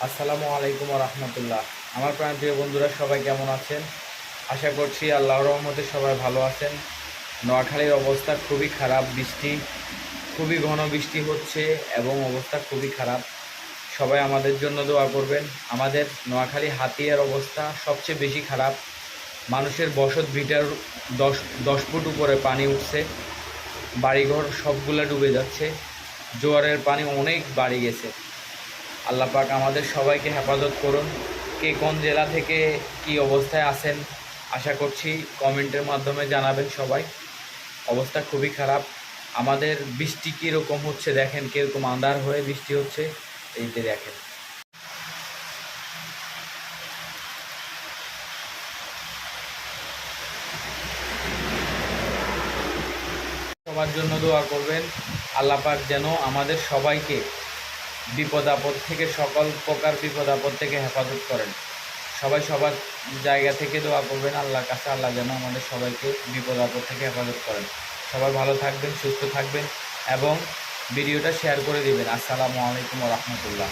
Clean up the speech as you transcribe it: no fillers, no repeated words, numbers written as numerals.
আসসালামু আলাইকুম রহমতুল্লাহ। আমার প্রাণপ্রিয় বন্ধুরা সবাই কেমন আছেন? আশা করছি আল্লাহর রহমতে সবাই ভালো আছেন। নোয়াখালীর অবস্থা খুবই খারাপ, খুবই ঘন বৃষ্টি হচ্ছে এবং অবস্থা খুবই খারাপ। সবাই আমাদের জন্য দোয়া করবেন। আমাদের নোয়াখালী হাতিয়ার অবস্থা সবচেয়ে বেশি খারাপ। মানুষের বসত ভিটার দশ দশ ফুট উপরে পানি উঠছে, বাড়িঘর সবগুলা ডুবে যাচ্ছে। জোয়ারের পানি অনেক বাড়ি গেছে। আল্লাহ পাক আমাদের সবাইকে হেফাজত করুন। কে কোন জেলা থেকে কি অবস্থায় আছেন আশা করছি কমেন্টের মাধ্যমে জানাবেন সবাই। অবস্থা খুবই খারাপ। আমাদের বৃষ্টি কীরকম হচ্ছে দেখেন, কীরকম আন্ধার হয়ে বৃষ্টি হচ্ছে, এইতে দেখেন। সবার জন্য দোয়া করবেন। আল্লাহ পাক যেন আমাদের সবাইকে বিপদ আপদ থেকে, সকল প্রকার বিপদ আপদ থেকে হেফাজত করেন। সবাই সবার জায়গা থেকে দোয়া করবেন আল্লাহর কাছে, আল্লাহ যেন আমাদের সবাইকে বিপদ আপদ থেকে হেফাজত করেন। সবাই ভালো থাকবেন, সুস্থ থাকবেন এবং ভিডিওটা শেয়ার করে দিবেন। আসসালামু আলাইকুম ওয়া রাহমাতুল্লাহ।